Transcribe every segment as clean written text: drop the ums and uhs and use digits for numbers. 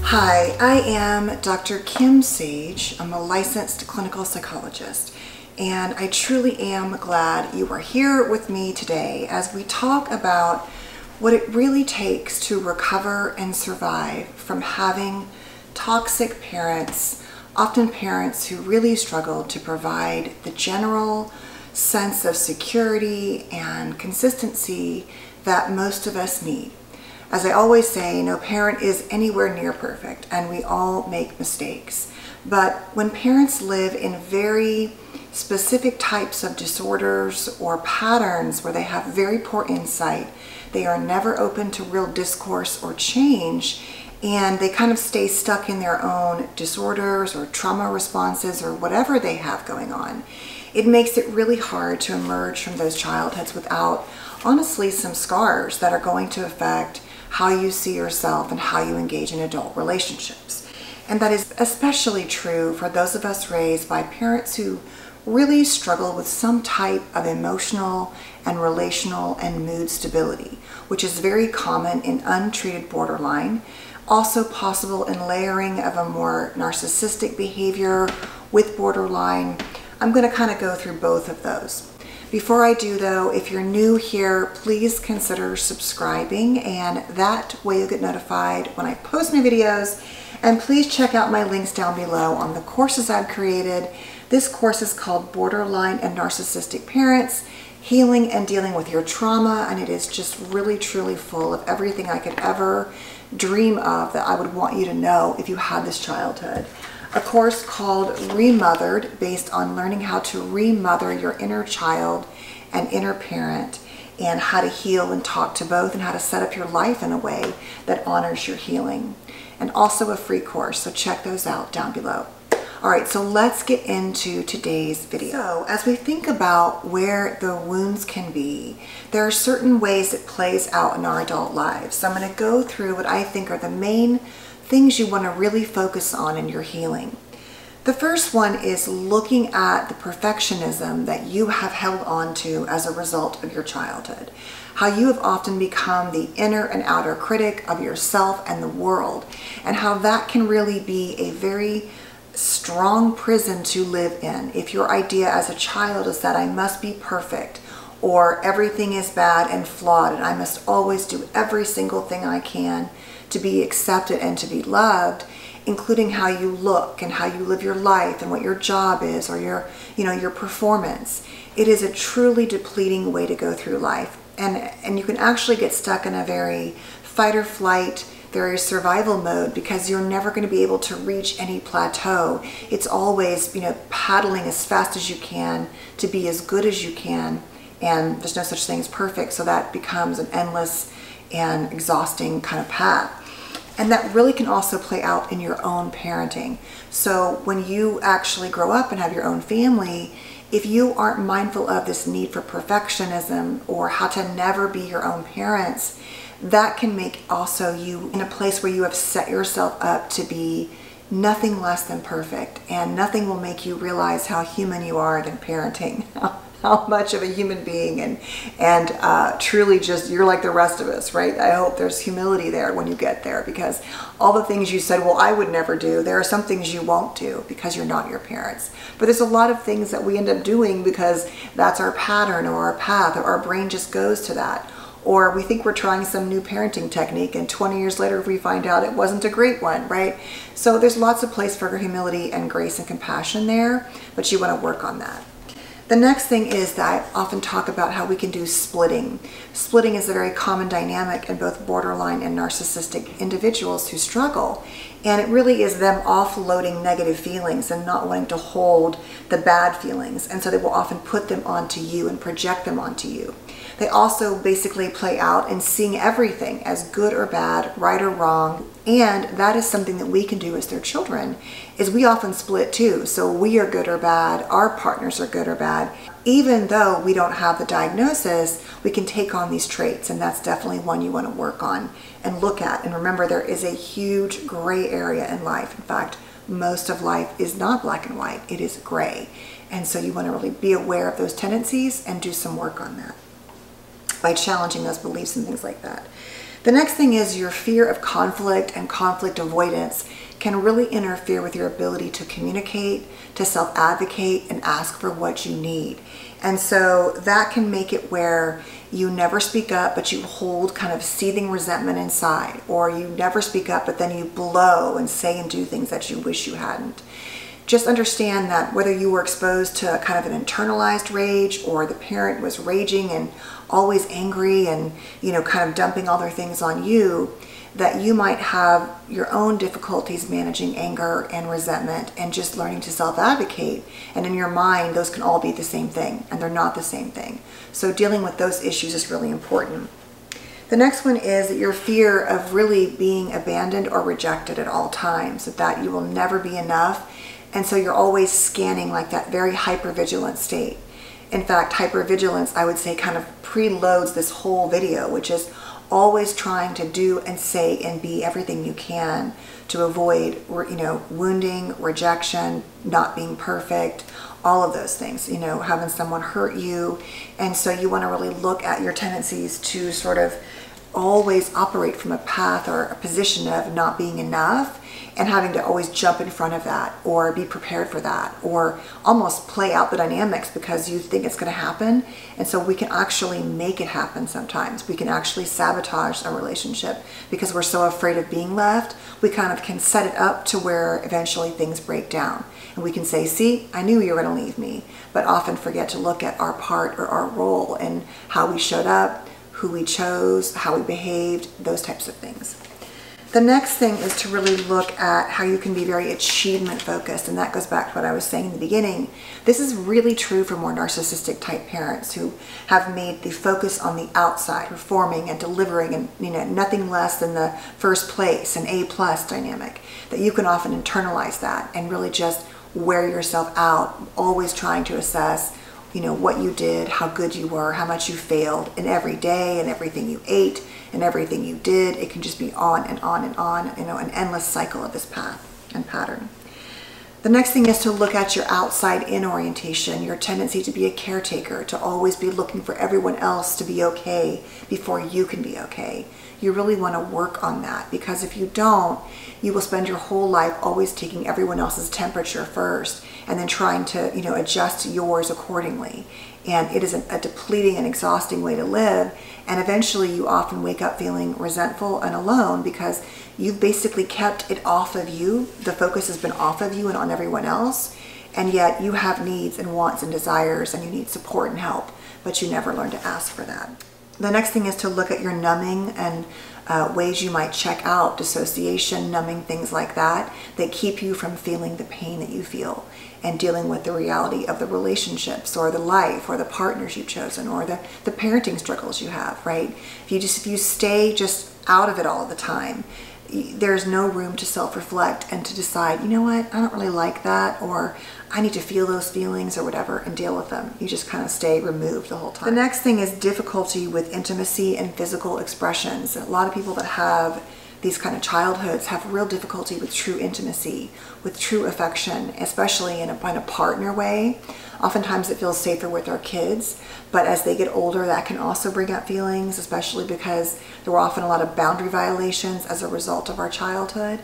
Hi, I am Dr. Kim Sage. I'm a licensed clinical psychologist, and I truly am glad you are here with me today as we talk about what it really takes to recover and survive from having toxic parents, often parents who really struggle to provide the general sense of security and consistency that most of us need. As I always say, no parent is anywhere near perfect, and we all make mistakes. But when parents live in very specific types of disorders or patterns where they have very poor insight, they are never open to real discourse or change, and they kind of stay stuck in their own disorders or trauma responses or whatever they have going on, it makes it really hard to emerge from those childhoods without, honestly, some scars that are going to affect how you see yourself and how you engage in adult relationships. And that is especially true for those of us raised by parents who really struggle with some type of emotional and relational and mood stability, which is very common in untreated borderline, also possible in layering of a more narcissistic behavior with borderline. I'm going to kind of go through both of those. Before I do though, if you're new here, please consider subscribing, and that way you'll get notified when I post new videos. And please check out my links down below on the courses I've created. This course is called Borderline and Narcissistic Parents, Healing and Dealing with Your Trauma, and it is just really truly full of everything I could ever dream of that I would want you to know if you had this childhood. A course called Remothered, based on learning how to remother your inner child and inner parent, and how to heal and talk to both, and how to set up your life in a way that honors your healing. And also a free course, so check those out down below. All right, so let's get into today's video. So as we think about where the wounds can be, there are certain ways it plays out in our adult lives. So I'm going to go through what I think are the main things you want to really focus on in your healing. The first one is looking at the perfectionism that you have held on to as a result of your childhood. How you have often become the inner and outer critic of yourself and the world, and how that can really be a very strong prison to live in. If your idea as a child is that I must be perfect, or everything is bad and flawed, and I must always do every single thing I can to be accepted and to be loved, including how you look and how you live your life and what your job is, or your performance. It is a truly depleting way to go through life. And you can actually get stuck in a very fight or flight, very survival mode, because you're never going to be able to reach any plateau. It's always, paddling as fast as you can to be as good as you can. And there's no such thing as perfect. So that becomes an endless and exhausting kind of path. And that really can also play out in your own parenting. So when you actually grow up and have your own family, if you aren't mindful of this need for perfectionism or how to never be your own parents, that can make also you in a place where you have set yourself up to be nothing less than perfect, and nothing will make you realize how human you are than parenting. How much of a human being and truly just you're like the rest of us, right? I hope there's humility there when you get there, because all the things you said, well, I would never do, there are some things you won't do because you're not your parents. But there's a lot of things that we end up doing because that's our pattern or our path, or our brain just goes to that. Or we think we're trying some new parenting technique, and 20 years later we find out it wasn't a great one, right? So there's lots of place for humility and grace and compassion there, but you want to work on that. The next thing is that I often talk about how we can do splitting. Splitting is a very common dynamic in both borderline and narcissistic individuals who struggle. And it really is them offloading negative feelings and not wanting to hold the bad feelings. And so they will often put them onto you and project them onto you. They also basically play out in seeing everything as good or bad, right or wrong. And that is something that we can do as their children, is we often split too. So we are good or bad, our partners are good or bad. Even though we don't have the diagnosis, we can take on these traits, and that's definitely one you want to work on and look at. And remember, there is a huge gray area in life. In fact, most of life is not black and white, it is gray. And so you want to really be aware of those tendencies and do some work on that by challenging those beliefs and things like that. The next thing is your fear of conflict and conflict avoidance can really interfere with your ability to communicate, to self-advocate, and ask for what you need. And so that can make it where you never speak up, but you hold kind of seething resentment inside, or you never speak up, but then you blow and say and do things that you wish you hadn't. Just understand that whether you were exposed to kind of an internalized rage, or the parent was raging and always angry and, kind of dumping all their things on you, that you might have your own difficulties managing anger and resentment and just learning to self-advocate. And in your mind, those can all be the same thing, and they're not the same thing. So dealing with those issues is really important. The next one is your fear of really being abandoned or rejected at all times, that you will never be enough. And so you're always scanning like that very hypervigilant state. In fact, hypervigilance, I would say, kind of preloads this whole video, which is always trying to do and say and be everything you can to avoid, wounding, rejection, not being perfect, all of those things, having someone hurt you. And so you want to really look at your tendencies to sort of always operate from a path or a position of not being enough, and having to always jump in front of that, or be prepared for that, or almost play out the dynamics because you think it's going to happen. And so we can actually make it happen sometimes. We can actually sabotage a relationship because we're so afraid of being left. We kind of can set it up to where eventually things break down. And we can say, see, I knew you were going to leave me, but often forget to look at our part or our role and how we showed up, who we chose, how we behaved, those types of things. The next thing is to really look at how you can be very achievement focused, and that goes back to what I was saying in the beginning. This is really true for more narcissistic type parents who have made the focus on the outside, performing and delivering, and nothing less than the first place, an A+ dynamic. That you can often internalize that and really just wear yourself out, always trying to assess what you did, how good you were, how much you failed in every day and everything you ate and everything you did. It can just be on and on and on, an endless cycle of this path and pattern. The next thing is to look at your outside in orientation, your tendency to be a caretaker, to always be looking for everyone else to be okay before you can be okay. You really want to work on that, because if you don't, you will spend your whole life always taking everyone else's temperature first and then trying to, adjust yours accordingly. And it is a depleting and exhausting way to live. And eventually you often wake up feeling resentful and alone because you've basically kept it off of you. The focus has been off of you and on everyone else. And yet you have needs and wants and desires, and you need support and help, but you never learn to ask for that. The next thing is to look at your numbing and ways you might check out, dissociation, numbing, things like that keep you from feeling the pain that you feel and dealing with the reality of the relationships or the life or the partners you've chosen or the parenting struggles you have, right? If you stay just out of it all the time, there's no room to self-reflect and to decide, you know what, I don't really like that, or I need to feel those feelings or whatever and deal with them. You just kind of stay removed the whole time. The next thing is difficulty with intimacy and physical expressions. A lot of people that have these kind of childhoods have real difficulty with true intimacy, with true affection, especially in a partner way. Oftentimes it feels safer with our kids, but as they get older, that can also bring up feelings, especially because there were often a lot of boundary violations as a result of our childhood.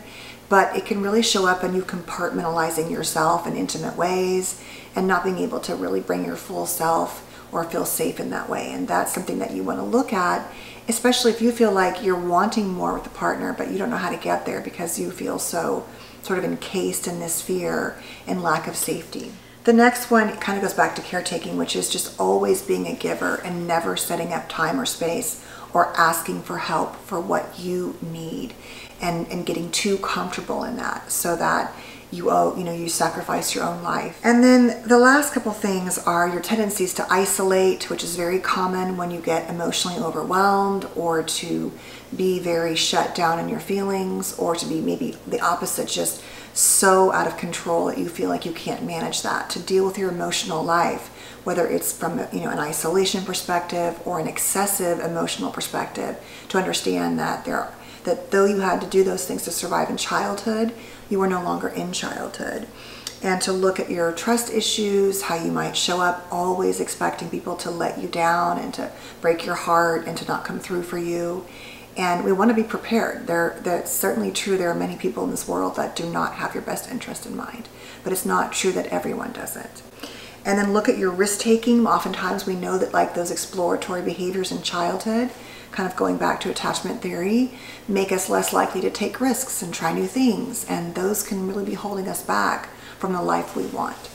But it can really show up in you compartmentalizing yourself in intimate ways and not being able to really bring your full self or feel safe in that way. And that's something that you want to look at, especially if you feel like you're wanting more with a partner, but you don't know how to get there because you feel so sort of encased in this fear and lack of safety. The next one kind of goes back to caretaking, which is just always being a giver and never setting up time or space or asking for help for what you need, and getting too comfortable in that so that you sacrifice your own life. And then the last couple things are your tendencies to isolate, which is very common when you get emotionally overwhelmed, or to be very shut down in your feelings, or to be maybe the opposite, just so out of control that you feel like you can't manage that. To deal with your emotional life, whether it's from an isolation perspective or an excessive emotional perspective, to understand that though you had to do those things to survive in childhood, you were no longer in childhood. And to look at your trust issues, how you might show up always expecting people to let you down and to break your heart and to not come through for you. And we want to be prepared. That's certainly true. There are many people in this world that do not have your best interest in mind, but it's not true that everyone does it. And then look at your risk-taking. Oftentimes we know that like those exploratory behaviors in childhood, kind of going back to attachment theory, make us less likely to take risks and try new things. And those can really be holding us back from the life we want.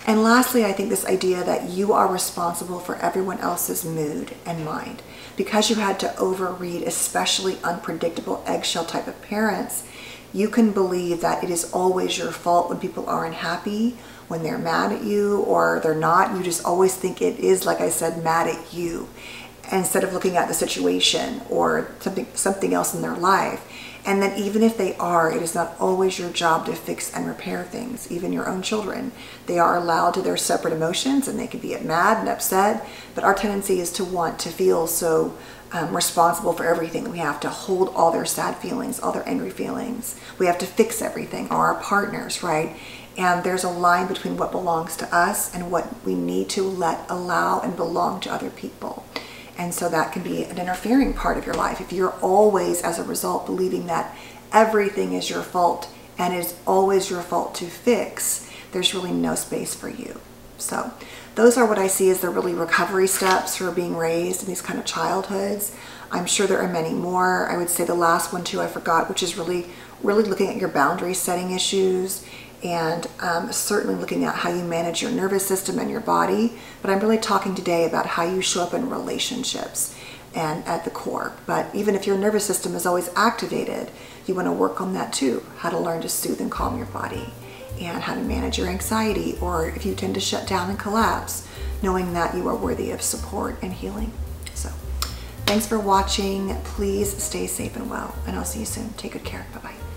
And lastly, I think this idea that you are responsible for everyone else's mood and mind. Because you had to overread especially unpredictable eggshell type of parents, you can believe that it is always your fault when people are unhappy, when they're mad at you or they're not. You just always think it is, like I said, mad at you, instead of looking at the situation or something else in their life. And then even if they are, it is not always your job to fix and repair things. Even your own children, they are allowed to their separate emotions and they can be mad and upset, but our tendency is to want to feel so responsible for everything. We have to hold all their sad feelings, all their angry feelings. We have to fix everything, or our partners, right? And there's a line between what belongs to us and what we need to allow and belong to other people. And so that can be an interfering part of your life. If you're always, as a result, believing that everything is your fault and it's always your fault to fix, there's really no space for you. So those are what I see as the really recovery steps for being raised in these kind of childhoods. I'm sure there are many more. I would say the last one too, I forgot, which is really looking at your boundary setting issues, and certainly looking at how you manage your nervous system and your body. But I'm really talking today about how you show up in relationships and at the core. But even if your nervous system is always activated, you want to work on that too. How to learn to soothe and calm your body, and how to manage your anxiety, or if you tend to shut down and collapse, knowing that you are worthy of support and healing. So thanks for watching. Please stay safe and well, and I'll see you soon. Take good care. Bye-bye.